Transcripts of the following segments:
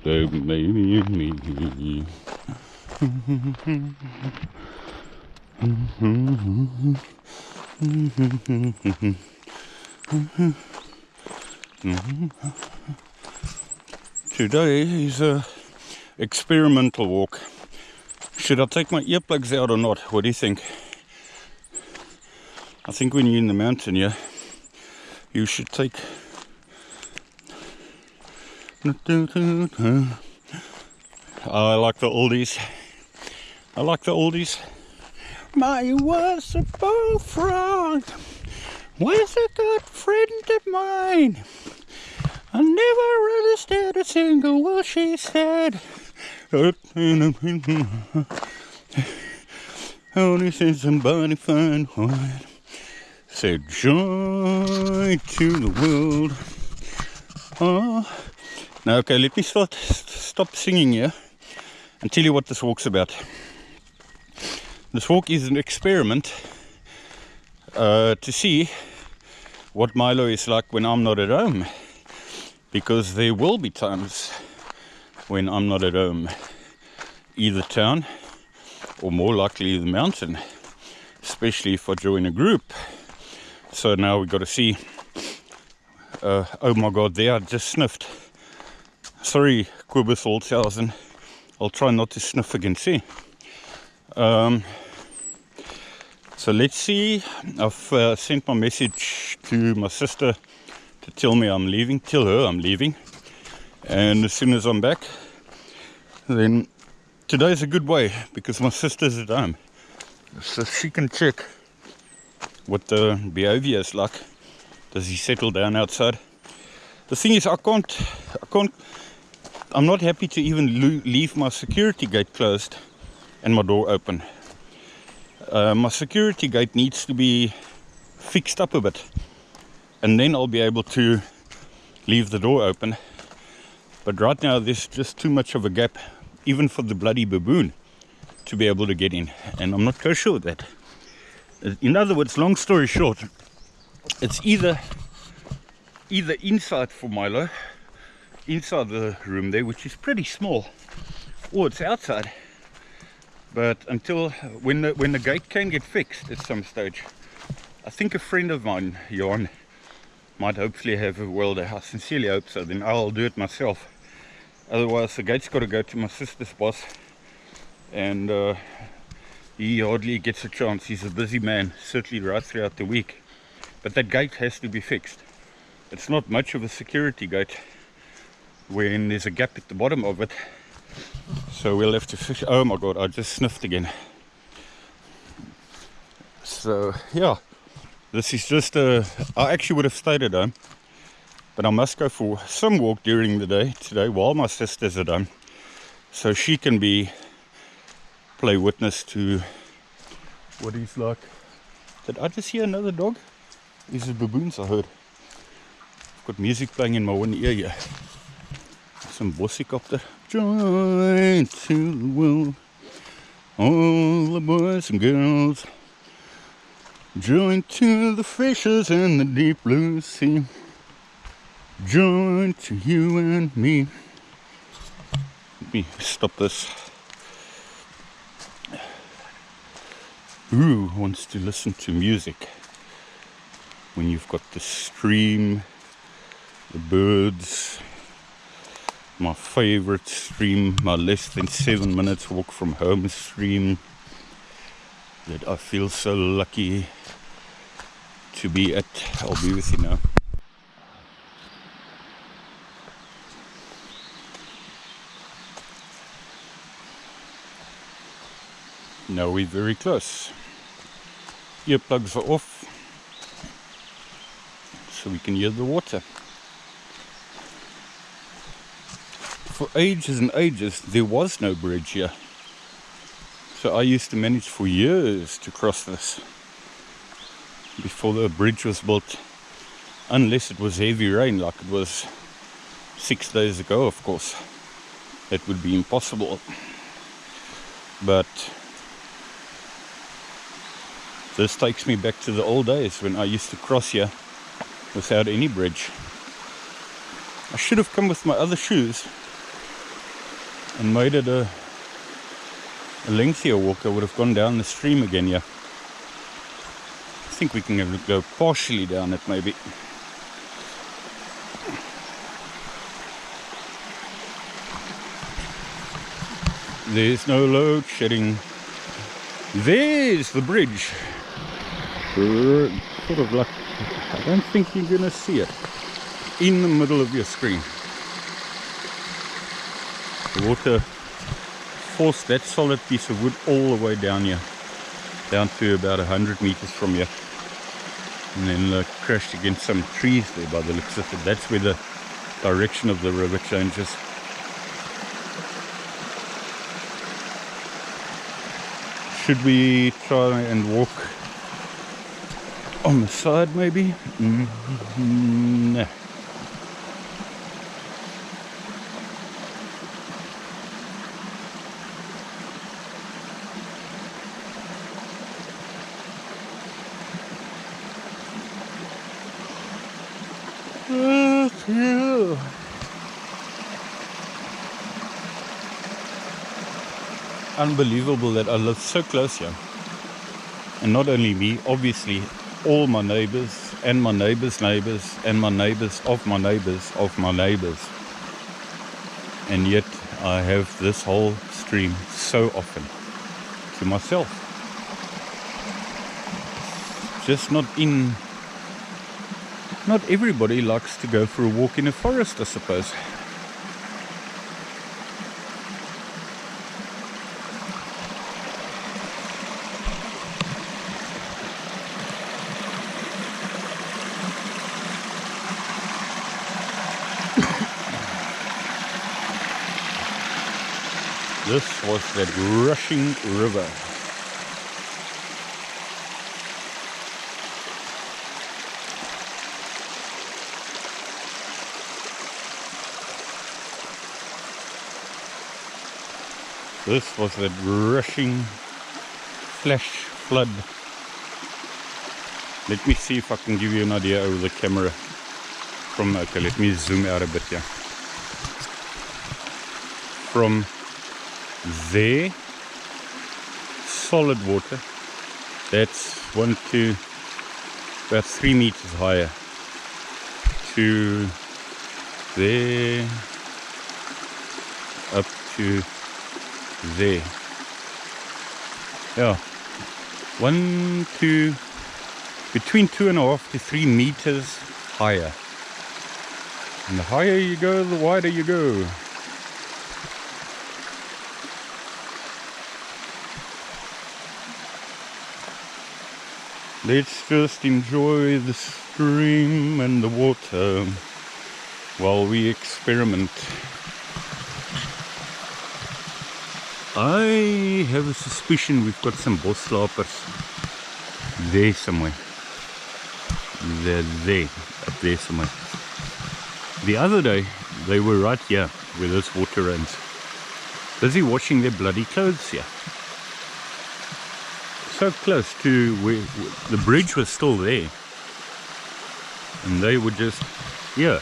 the baby and me. Today is a experimental walk. Should I take my earplugs out or not? What do you think? I think when you're in the mountain, yeah, you should take. I like the oldies. I like the oldies. My was a bullfrog, was a good friend of mine. I never understood a single word she said. Only said somebody find one. Said joy to the world. Oh. Now, okay, let me stop singing here and tell you what this walk's about. This walk is an experiment to see what Milo is like when I'm not at home. Because there will be times when I'm not at home, either town or more likely the mountain, especially if I join a group. So now we've got to see. Oh my God, there I just sniffed. Sorry, Kobus Holtzhausen. I'll try not to sniff again, see. So let's see. I've sent my message to my sister to tell me I'm leaving, tell her I'm leaving. And as soon as I'm back, then today's a good way because my sister's at home. So she can check what the behavior is like. Does he settle down outside? The thing is, I'm not happy to even leave my security gate closed and my door open. My security gate needs to be fixed up a bit. And then I'll be able to leave the door open. But right now there's just too much of a gap, even for the bloody baboon, to be able to get in. And I'm not so sure of that. In other words, long story short, it's either inside for Milo, inside the room there, which is pretty small, or it's outside. But until when the gate can get fixed at some stage, I think a friend of mine, Johan, might hopefully have a welder. I sincerely hope so. Then I'll do it myself. Otherwise the gate's got to go to my sister's boss, and he hardly gets a chance. He's a busy man, certainly right throughout the week. But that gate has to be fixed. It's not much of a security gate when there's a gap at the bottom of it. So we'll have to fix. Oh my God, I just sniffed again. So yeah. This is just I actually would have stayed at home, but I must go for some walk during the day today while my sister's at home, so she can play witness to what he's like. Did I just hear another dog? These are baboons, I heard. I've got music playing in my one ear here. Some bossicopter. Joy to the world, all the boys and girls. Join to the fishes in the deep blue sea. Join to you and me. Let me stop this. Who wants to listen to music when you've got the stream, the birds, my favorite stream, my less than 7 minutes walk from home stream that I feel so lucky to be at. I'll be with you now. Now we're very close. Earplugs are off, so we can hear the water. For ages and ages there was no bridge here. So I used to manage for years to cross this before the bridge was built, unless it was heavy rain like it was 6 days ago, of course. That would be impossible. But this takes me back to the old days when I used to cross here without any bridge. I should have come with my other shoes, and made it a lengthier walk, I would have gone down the stream again. Yeah, I think we can go partially down it maybe. There's no load shedding. There's the bridge. Sort of like, I don't think you're gonna see it in the middle of your screen. The water forced that solid piece of wood all the way down here, down to about 100 meters from here, and then crashed against some trees there by the looks of it. That's where the direction of the river changes. Should we try and walk on the side maybe? No. Yeah. Unbelievable that I live so close here. And not only me, obviously all my neighbors and my neighbors' neighbors and my neighbors of my neighbors of my neighbors. And yet I have this whole stream so often to myself. Just not everybody likes to go for a walk in a forest, I suppose. This was that rushing river. This was that rushing flash flood. Let me see if I can give you an idea over the camera. Okay, let me zoom out a bit here. From there, solid water, that's about 3 meters higher, to there, up to there. Yeah, between 2.5 to 3 meters higher. And the higher you go, the wider you go. Let's just enjoy the stream and the water while we experiment. I have a suspicion we've got some bosslapers there somewhere. They're there, up there somewhere. The other day, they were right here where this water runs, busy washing their bloody clothes here. So close to where the bridge was still there, and they were just here,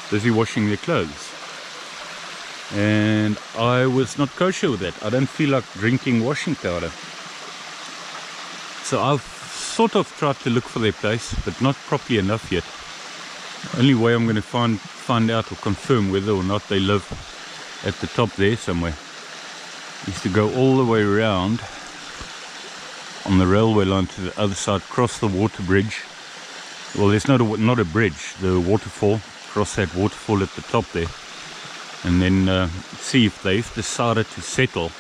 busy washing their clothes. And I was not kosher with that. I don't feel like drinking washing powder. So I've sort of tried to look for their place, but not properly enough yet. Only way I'm going to find out or confirm whether or not they live at the top there somewhere is to go all the way around on the railway line to the other side, cross the water bridge. Well, there's not a bridge, the waterfall, cross that waterfall at the top there, and then see if they've decided to settle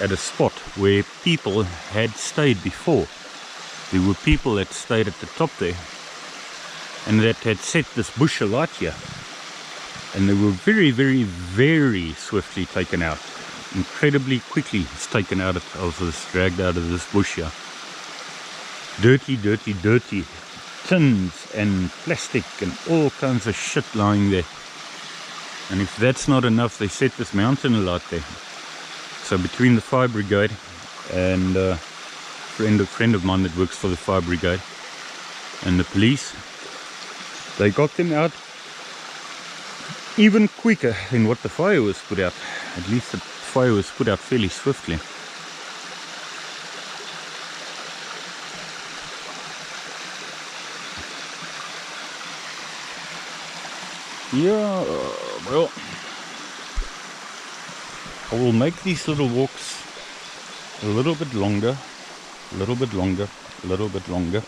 at a spot where people had stayed before. There were people that stayed at the top there and that had set this bush alight here, and they were very, very, very swiftly taken out. Incredibly quickly it's taken out of this, dragged out of this bush here. Dirty, dirty, dirty tins and plastic and all kinds of shit lying there. And if that's not enough, they set this mountain alight there. So between the fire brigade and a friend of mine that works for the fire brigade and the police, they got them out even quicker than what the fire was put out. At least the fire was put out fairly swiftly. Yeah, well, I will make these little walks a little bit longer, a little bit longer, a little bit longer.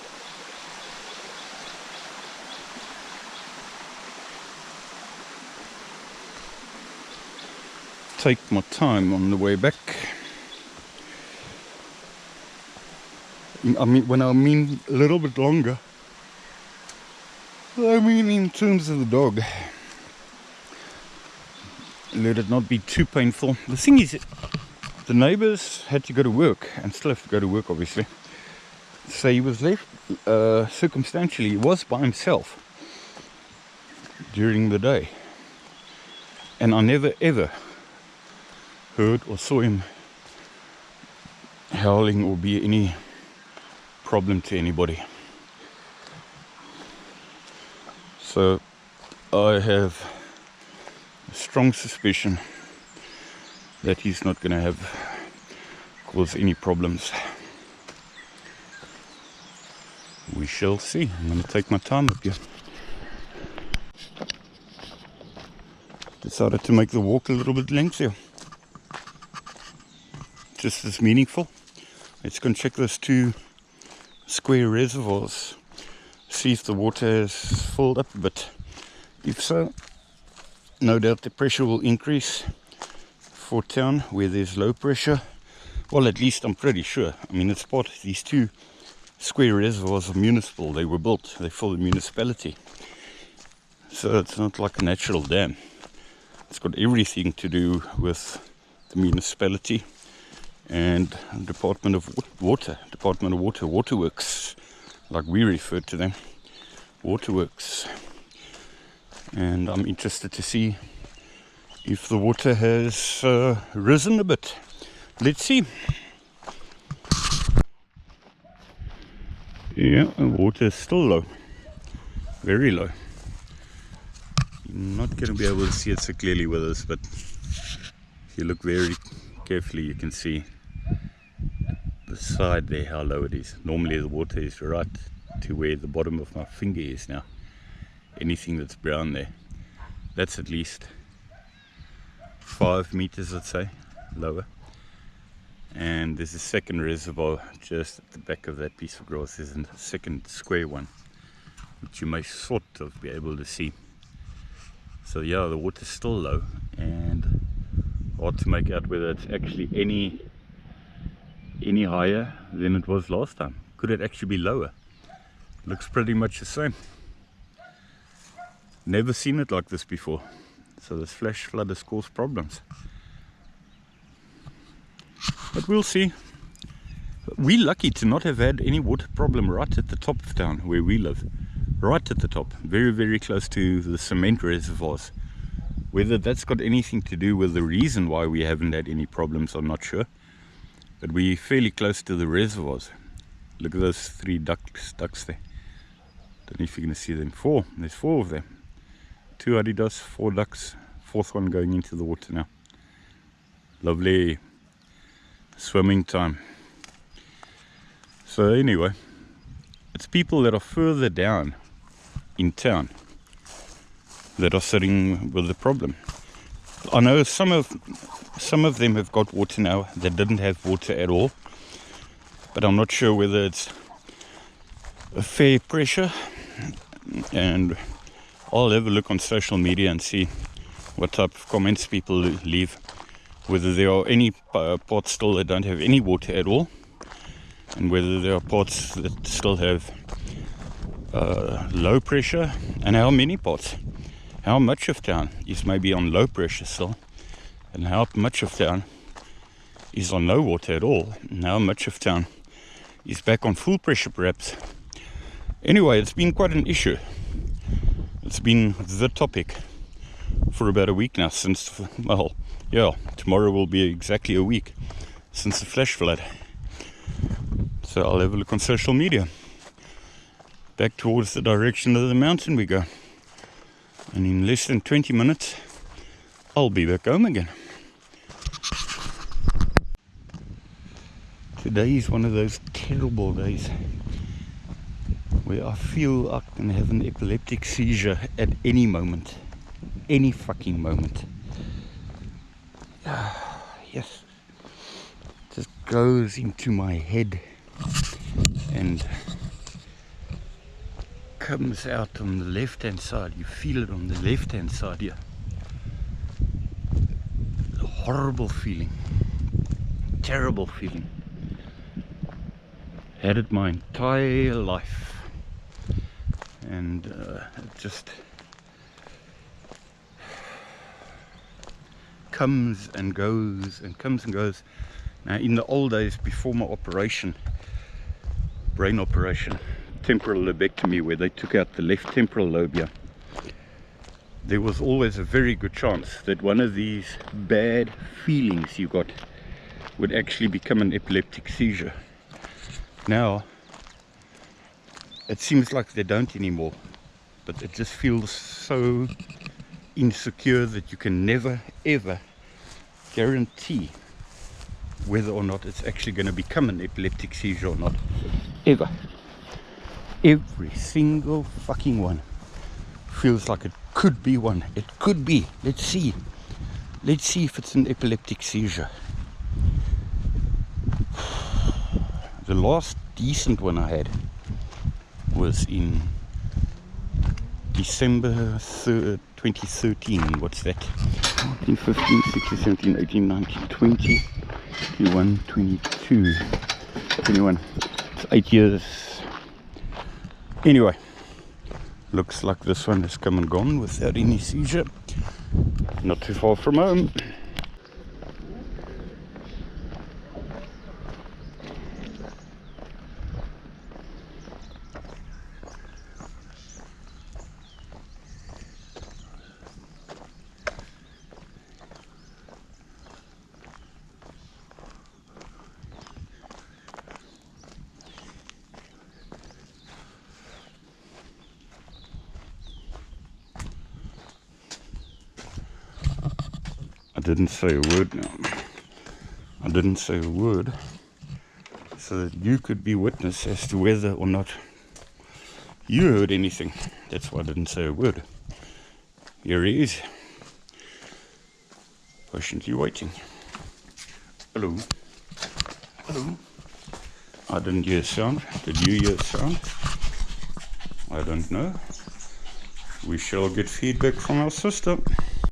Take my time on the way back. I mean, when I mean a little bit longer, I mean in terms of the dog. Let it not be too painful. The thing is, the neighbors had to go to work, and still have to go to work obviously. So he was left, circumstantially, he was by himself during the day. And I never ever heard or saw him howling or be any problem to anybody. So I have a strong suspicion that he's not going to cause any problems. We shall see. I'm going to take my time up here. Decided to make the walk a little bit lengthier. Just as meaningful. Let's go and check those 2 square reservoirs. See if the water has filled up a bit. If so, no doubt the pressure will increase for town where there's low pressure. Well, at least I'm pretty sure. I mean, it's part of these 2 square reservoirs are municipal. They were built, they for the municipality. So it's not like a natural dam. It's got everything to do with the municipality and Department of Water, Waterworks, like we refer to them, Waterworks. And I'm interested to see if the water has risen a bit. Let's see. Yeah, the water is still low, very low. You're not going to be able to see it so clearly with us, but if you look very carefully, you can see the side there how low it is. Normally the water is right to where the bottom of my finger is now. Anything that's brown there, that's at least 5 meters, I'd say, lower. And there's a second reservoir just at the back of that piece of grass. There's a second square one, which you may sort of be able to see. So yeah, the water's still low, and hard to make out whether it's actually any higher than it was last time. Could it actually be lower? Looks pretty much the same. Never seen it like this before. So this flash flood has caused problems. But we'll see. We're lucky to not have had any water problem right at the top of town where we live. Right at the top. Very, very close to the cement reservoirs. Whether that's got anything to do with the reason why we haven't had any problems, I'm not sure. But we're fairly close to the reservoirs. Look at those 3 ducks there. Don't know if you're going to see them. 4. There's 4 of them. 2 Adidas, 4 ducks. 4th one going into the water now. Lovely. Swimming time. So anyway, it's people that are further down in town that are sitting with the problem. I know some of them have got water now that didn't have water at all, but I'm not sure whether it's a fair pressure, and I'll have a look on social media and see what type of comments people leave, whether there are any parts still that don't have any water at all, and whether there are parts that still have low pressure, and how many parts. How much of town is maybe on low pressure still, and how much of town is on no water at all, and how much of town is back on full pressure perhaps. Anyway, it's been quite an issue. It's been the topic for about a week now, since, well, yeah, tomorrow will be exactly a week since the flash flood. So I'll have a look on social media. Back towards the direction of the mountain we go. And in less than 20 minutes, I'll be back home again. Today is one of those terrible days where I feel I can have an epileptic seizure at any moment. Any fucking moment. Yes. It just goes into my head and comes out on the left hand side. You feel it on the left hand side here. A horrible feeling. Terrible feeling. Had it my entire life. And it just comes and goes and comes and goes. Now in the old days before my operation, brain operation, temporal lobectomy, where they took out the left temporal lobe here, there was always a very good chance that one of these bad feelings you got would actually become an epileptic seizure. Now it seems like they don't anymore, but it just feels so insecure that you can never ever guarantee whether or not it's actually going to become an epileptic seizure or not. Ever. Every single fucking one feels like it could be one. It could be. Let's see. Let's see if it's an epileptic seizure. The last decent one I had was in December 3rd, 2013. What's that? 14, 15, 16, 17, 18, 19, 20, 21, 22, 21. It's 8 years. Anyway, looks like this one has come and gone without any seizure. Not too far from home. I didn't say a word now. I didn't say a word so that you could be witness as to whether or not you heard anything. That's why I didn't say a word. Here he is, patiently waiting. Hello. Hello. I didn't hear a sound. Did you hear a sound? I don't know. We shall get feedback from our system.